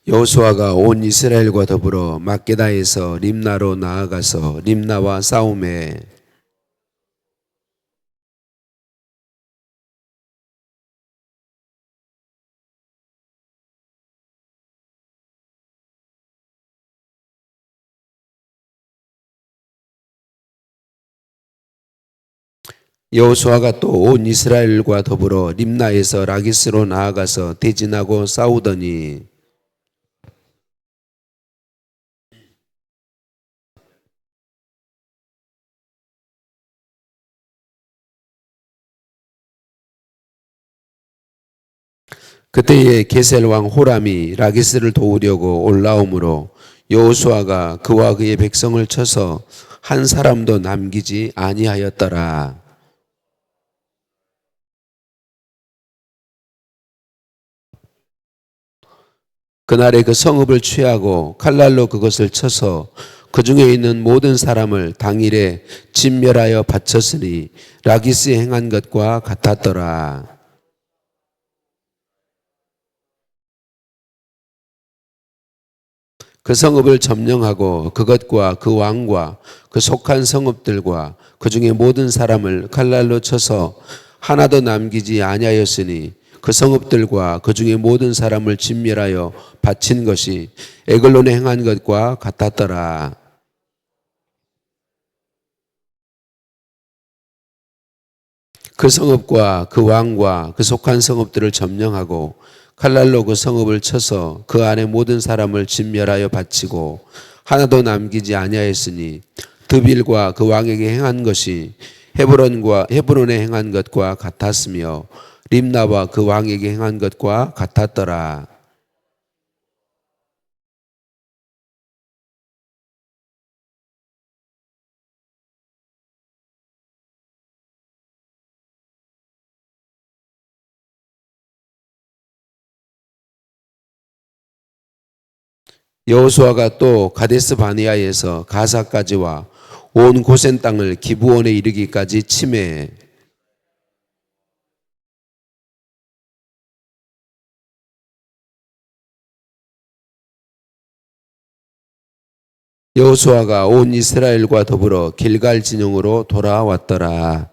여호수아가 온 이스라엘과 더불어 막게다에서 림나로 나아가서 림나와 싸우매 여호수아가 또 온 이스라엘과 더불어 림나에서 라기스로 나아가서 대진하고 싸우더니 그때에 게셀 왕 호람이 라기스를 도우려고 올라오므로 여호수아가 그와 그의 백성을 쳐서 한 사람도 남기지 아니하였더라. 그날에 그 성읍을 취하고 칼날로 그것을 쳐서 그 중에 있는 모든 사람을 당일에 진멸하여 바쳤으니 라기스에 행한 것과 같았더라. 그 성읍을 점령하고 그것과 그 왕과 그 속한 성읍들과 그 중에 모든 사람을 칼날로 쳐서 하나도 남기지 아니하였으니 그 성읍들과 그 중에 모든 사람을 진멸하여 바친 것이 에글론에 행한 것과 같았더라. 그 성읍과 그 왕과 그 속한 성읍들을 점령하고 칼날로 그 성읍을 쳐서 그 안에 모든 사람을 진멸하여 바치고 하나도 남기지 아니하였으니 드빌과 그 왕에게 행한 것이 헤브론에 행한 것과 같았으며 림나와 그 왕에게 행한 것과 같았더라. 여호수아가 또 가데스 바네아에서 가사까지와 온 고센 땅을 기브온에 이르기까지 침해. 여호수아가 온 이스라엘과 더불어 길갈 진영으로 돌아왔더라.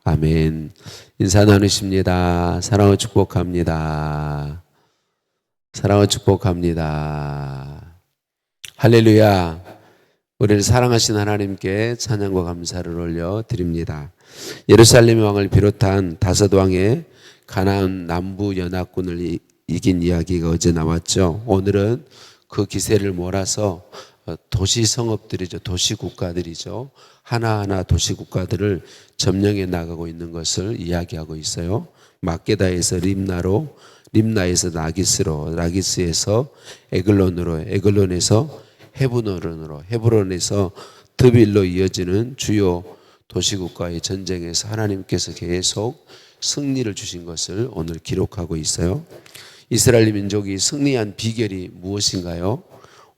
아멘. 인사 나누십니다. 사랑을 축복합니다. 사랑을 축복합니다. 할렐루야. 우리를 사랑하신 하나님께 찬양과 감사를 올려드립니다. 예루살렘 왕을 비롯한 다섯 왕의 가나안 남부 연합군을 이긴 이야기가 어제 나왔죠. 오늘은 그 기세를 몰아서 도시 성읍들이죠. 도시 국가들이죠. 하나하나 도시 국가들을 점령해 나가고 있는 것을 이야기하고 있어요. 막게다에서 림나로, 림나에서 라기스로, 라기스에서 에글론으로, 에글론에서 헤브론으로, 헤브론에서 드빌로 이어지는 주요 도시국가의 전쟁에서 하나님께서 계속 승리를 주신 것을 오늘 기록하고 있어요. 이스라엘 민족이 승리한 비결이 무엇인가요?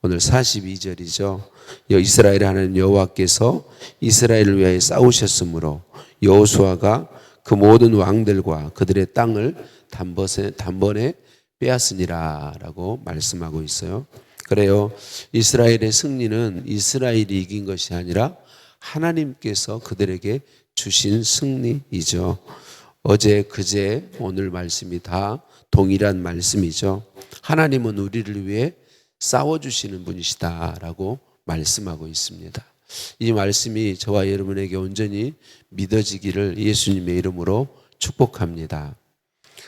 오늘 42절이죠. 이스라엘의 하나님 여호와께서 이스라엘을 위하여 싸우셨으므로 여호수아가 그 모든 왕들과 그들의 땅을 단번에 빼앗으니라 라고 말씀하고 있어요. 그래요. 이스라엘의 승리는 이스라엘이 이긴 것이 아니라 하나님께서 그들에게 주신 승리이죠. 어제, 그제, 오늘 말씀이 다 동일한 말씀이죠. 하나님은 우리를 위해 싸워주시는 분이시다라고 말씀하고 있습니다. 이 말씀이 저와 여러분에게 온전히 믿어지기를 예수님의 이름으로 축복합니다.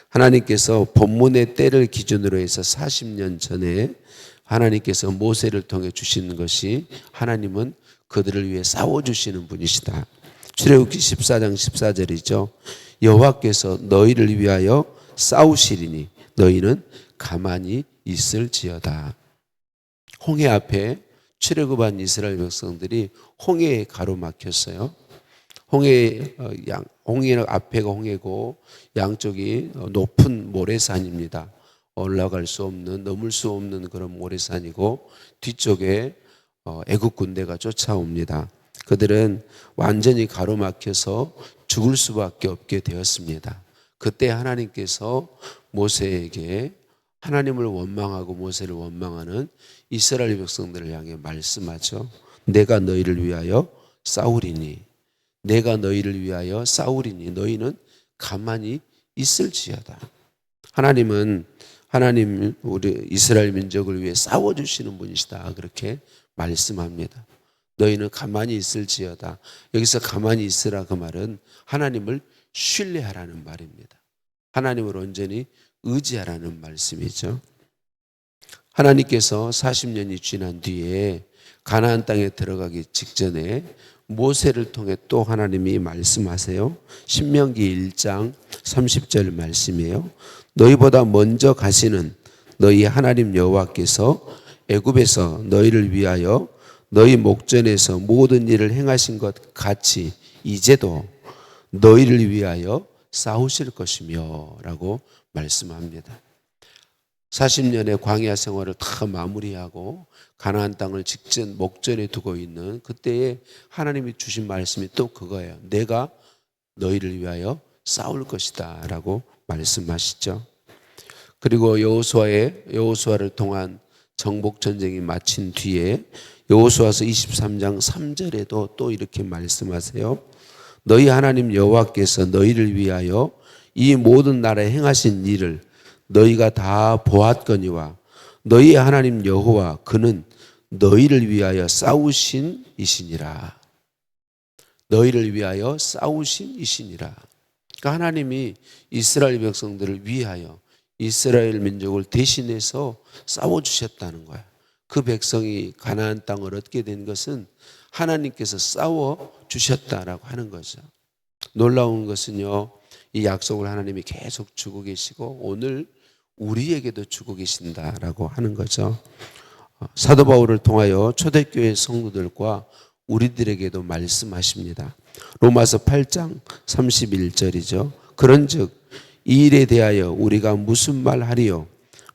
하나님께서 본문의 때를 기준으로 해서 40년 전에 하나님께서 모세를 통해 주시는 것이 하나님은 그들을 위해 싸워주시는 분이시다. 출애굽기 14장 14절이죠. 여호와께서 너희를 위하여 싸우시리니 너희는 가만히 있을지어다. 홍해 앞에 출애굽한 이스라엘 백성들이 홍해에 가로막혔어요. 홍해 앞에가 홍해고 양쪽이 높은 모래산입니다. 올라갈 수 없는, 넘을 수 없는 그런 모래산이고 뒤쪽에 애국 군대가 쫓아옵니다. 그들은 완전히 가로막혀서 죽을 수밖에 없게 되었습니다. 그때 하나님께서 모세에게 하나님을 원망하고 모세를 원망하는 이스라엘 백성들을 향해 말씀하죠. 내가 너희를 위하여 싸우리니, 내가 너희를 위하여 싸우리니 너희는 가만히 있을지어다. 하나님 우리 이스라엘 민족을 위해 싸워주시는 분이시다, 그렇게 말씀합니다. 너희는 가만히 있을지어다. 여기서 가만히 있으라, 그 말은 하나님을 신뢰하라는 말입니다. 하나님을 온전히 의지하라는 말씀이죠. 하나님께서 40년이 지난 뒤에 가나안 땅에 들어가기 직전에 모세를 통해 또 하나님이 말씀하세요. 신명기 1장 30절 말씀이에요. 너희보다 먼저 가시는 너희 하나님 여호와께서 애굽에서 너희를 위하여 너희 목전에서 모든 일을 행하신 것 같이 이제도 너희를 위하여 싸우실 것이며 라고 말씀합니다. 40년의 광야 생활을 다 마무리하고 가나안 땅을 목전에 두고 있는 그때에 하나님이 주신 말씀이 또 그거예요. 내가 너희를 위하여 싸울 것이다 라고 말씀하시죠. 그리고 여호수아를 통한 정복 전쟁이 마친 뒤에 여호수아서 23장 3절에도 또 이렇게 말씀하세요. 너희 하나님 여호와께서 너희를 위하여 이 모든 나라에 행하신 일을 너희가 다 보았거니와 너희 하나님 여호와 그는 너희를 위하여 싸우신 이시니라. 너희를 위하여 싸우신 이시니라. 그러니까 하나님이 이스라엘 백성들을 위하여 이스라엘 민족을 대신해서 싸워주셨다는 거야. 그 백성이 가나안 땅을 얻게 된 것은 하나님께서 싸워주셨다라고 하는 거죠. 놀라운 것은요, 이 약속을 하나님이 계속 주고 계시고 오늘 우리에게도 주고 계신다라고 하는 거죠. 사도 바울을 통하여 초대교회 성도들과 우리들에게도 말씀하십니다. 로마서 8장 31절이죠. 그런즉 이 일에 대하여 우리가 무슨 말 하리요?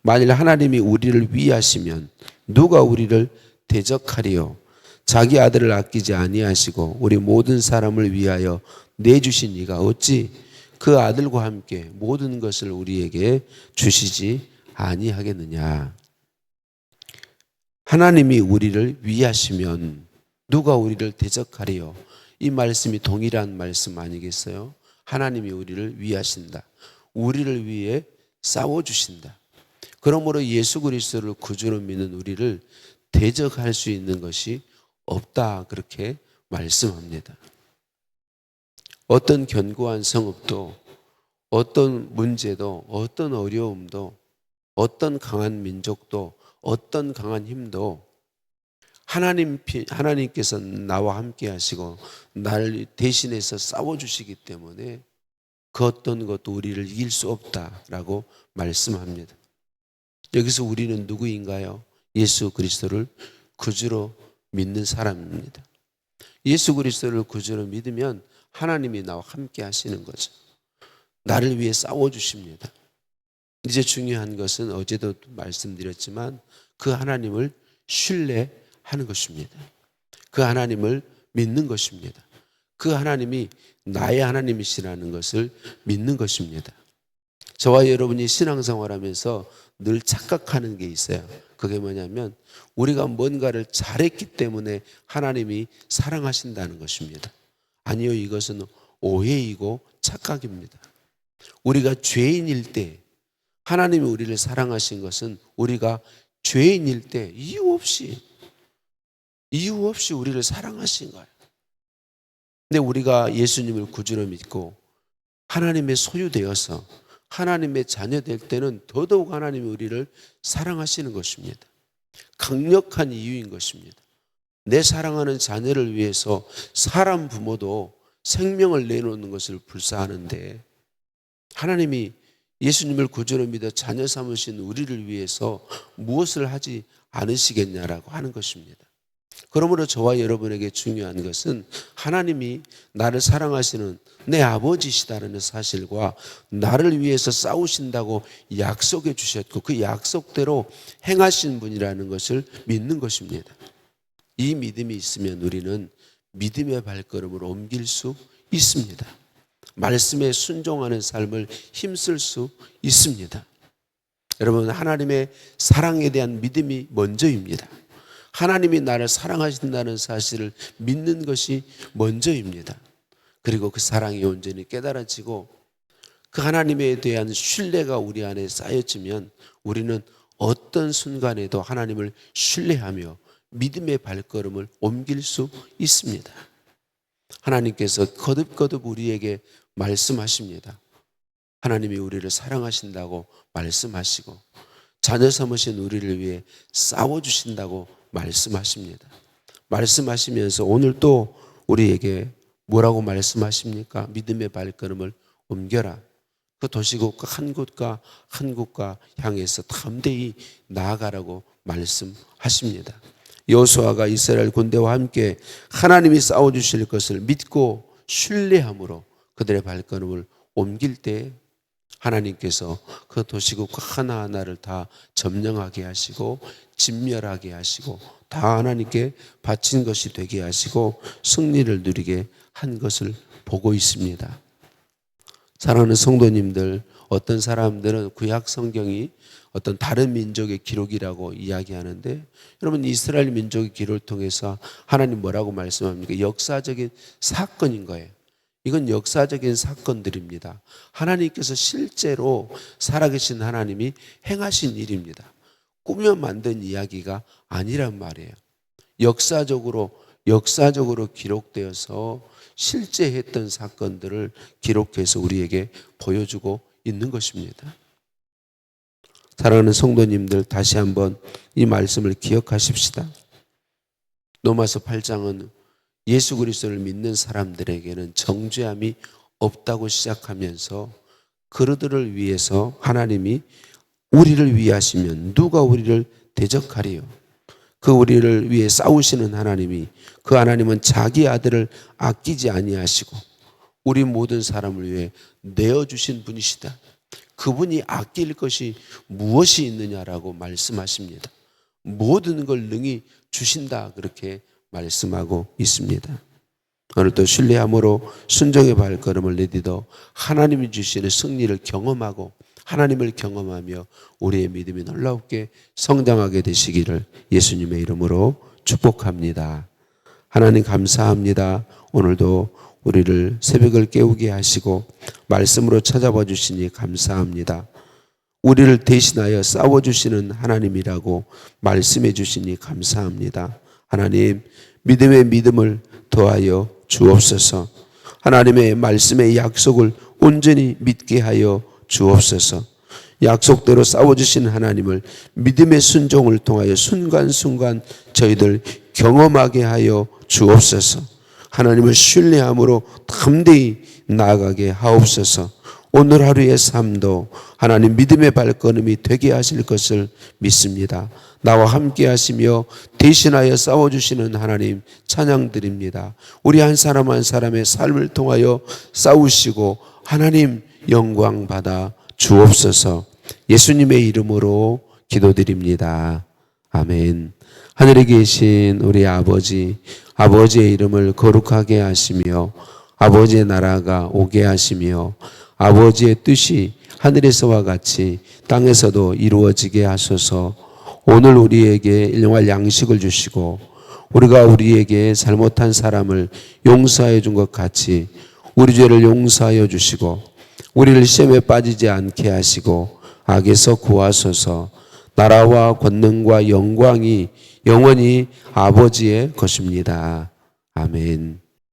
만일 하나님이 우리를 위하시면 누가 우리를 대적하리요? 자기 아들을 아끼지 아니하시고 우리 모든 사람을 위하여 내주신 이가 어찌 그 아들과 함께 모든 것을 우리에게 주시지 아니하겠느냐. 하나님이 우리를 위하시면 누가 우리를 대적하리요? 이 말씀이 동일한 말씀 아니겠어요? 하나님이 우리를 위하신다. 우리를 위해 싸워주신다. 그러므로 예수 그리스도를 구주로 믿는 우리를 대적할 수 있는 것이 없다, 그렇게 말씀합니다. 어떤 견고한 성읍도, 어떤 문제도, 어떤 어려움도, 어떤 강한 민족도, 어떤 강한 힘도 하나님께서 나와 함께 하시고 나를 대신해서 싸워주시기 때문에 그 어떤 것도 우리를 이길 수 없다라고 말씀합니다. 여기서 우리는 누구인가요? 예수 그리스도를 구주로 믿는 사람입니다. 예수 그리스도를 구주로 믿으면 하나님이 나와 함께 하시는 거죠. 나를 위해 싸워주십니다. 이제 중요한 것은 어제도 말씀드렸지만 그 하나님을 신뢰하는 것입니다. 그 하나님을 믿는 것입니다. 그 하나님이 나의 하나님이시라는 것을 믿는 것입니다. 저와 여러분이 신앙생활하면서 늘 착각하는 게 있어요. 그게 뭐냐면 우리가 뭔가를 잘했기 때문에 하나님이 사랑하신다는 것입니다. 아니요, 이것은 오해이고 착각입니다. 우리가 죄인일 때 하나님이 우리를 사랑하신 것은 우리가 죄인일 때 이유 없이 우리를 사랑하신 거예요. 근데 우리가 예수님을 구주로 믿고 하나님의 소유되어서 하나님의 자녀 될 때는 더더욱 하나님이 우리를 사랑하시는 것입니다. 강력한 이유인 것입니다. 내 사랑하는 자녀를 위해서 사람 부모도 생명을 내놓는 것을 불사하는데 하나님이 예수님을 구주로 믿어 자녀 삼으신 우리를 위해서 무엇을 하지 않으시겠냐라고 하는 것입니다. 그러므로 저와 여러분에게 중요한 것은 하나님이 나를 사랑하시는 내 아버지시다라는 사실과 나를 위해서 싸우신다고 약속해 주셨고 그 약속대로 행하신 분이라는 것을 믿는 것입니다. 이 믿음이 있으면 우리는 믿음의 발걸음을 옮길 수 있습니다. 말씀에 순종하는 삶을 힘쓸 수 있습니다. 여러분, 하나님의 사랑에 대한 믿음이 먼저입니다. 하나님이 나를 사랑하신다는 사실을 믿는 것이 먼저입니다. 그리고 그 사랑이 온전히 깨달아지고 그 하나님에 대한 신뢰가 우리 안에 쌓여지면 우리는 어떤 순간에도 하나님을 신뢰하며 믿음의 발걸음을 옮길 수 있습니다. 하나님께서 거듭거듭 우리에게 말씀하십니다. 하나님이 우리를 사랑하신다고 말씀하시고 자녀 삼으신 우리를 위해 싸워주신다고 말씀하십니다. 말씀하시면서 오늘 또 우리에게 뭐라고 말씀하십니까? 믿음의 발걸음을 옮겨라. 그 도시국가 한 곳과 향해서 담대히 나아가라고 말씀하십니다. 여호수아가 이스라엘 군대와 함께 하나님이 싸워주실 것을 믿고 신뢰함으로 그들의 발걸음을 옮길 때 하나님께서 그 도시국가 하나하나를 다 점령하게 하시고 진멸하게 하시고 다 하나님께 바친 것이 되게 하시고 승리를 누리게 한 것을 보고 있습니다. 사랑하는 성도님들, 어떤 사람들은 구약 성경이 어떤 다른 민족의 기록이라고 이야기하는데, 여러분, 이스라엘 민족의 기록을 통해서 하나님 뭐라고 말씀합니까? 역사적인 사건인 거예요. 이건 역사적인 사건들입니다. 하나님께서 실제로 살아계신 하나님이 행하신 일입니다. 꾸며 만든 이야기가 아니란 말이에요. 역사적으로 기록되어서 실제 했던 사건들을 기록해서 우리에게 보여주고 있는 것입니다. 사랑하는 성도님들, 다시 한번 이 말씀을 기억하십시다. 로마서 8장은 예수 그리스도를 믿는 사람들에게는 정죄함이 없다고 시작하면서 그들을 위해서 하나님이 우리를 위하시면 누가 우리를 대적하리요? 그 우리를 위해 싸우시는 하나님이, 그 하나님은 자기 아들을 아끼지 아니하시고 우리 모든 사람을 위해 내어주신 분이시다. 그분이 아낄 것이 무엇이 있느냐라고 말씀하십니다. 모든 걸 능히 주신다, 그렇게 말씀하고 있습니다. 오늘도 신뢰함으로 순종의 발걸음을 내딛어 하나님이 주시는 승리를 경험하고 하나님을 경험하며 우리의 믿음이 놀랍게 성장하게 되시기를 예수님의 이름으로 축복합니다. 하나님 감사합니다. 오늘도 우리를 새벽을 깨우게 하시고 말씀으로 찾아봐 주시니 감사합니다. 우리를 대신하여 싸워주시는 하나님이라고 말씀해 주시니 감사합니다. 하나님, 믿음의 믿음을 더하여 주옵소서. 하나님의 말씀의 약속을 온전히 믿게 하여 주옵소서. 약속대로 싸워주신 하나님을 믿음의 순종을 통하여 순간순간 저희들 경험하게 하여 주옵소서. 하나님을 신뢰함으로 담대히 나아가게 하옵소서. 오늘 하루의 삶도 하나님 믿음의 발걸음이 되게 하실 것을 믿습니다. 나와 함께 하시며 대신하여 싸워주시는 하나님 찬양드립니다. 우리 한 사람 한 사람의 삶을 통하여 싸우시고 하나님 영광 받아 주옵소서. 예수님의 이름으로 기도드립니다. 아멘. 하늘에 계신 우리 아버지, 아버지의 이름을 거룩하게 하시며 아버지의 나라가 오게 하시며 아버지의 뜻이 하늘에서와 같이 땅에서도 이루어지게 하소서. 오늘 우리에게 일용할 양식을 주시고 우리가 우리에게 잘못한 사람을 용서해 준 것 같이 우리 죄를 용서하여 주시고 우리를 시험에 빠지지 않게 하시고 악에서 구하소서. 나라와 권능과 영광이 영원히 아버지의 것입니다. 아멘.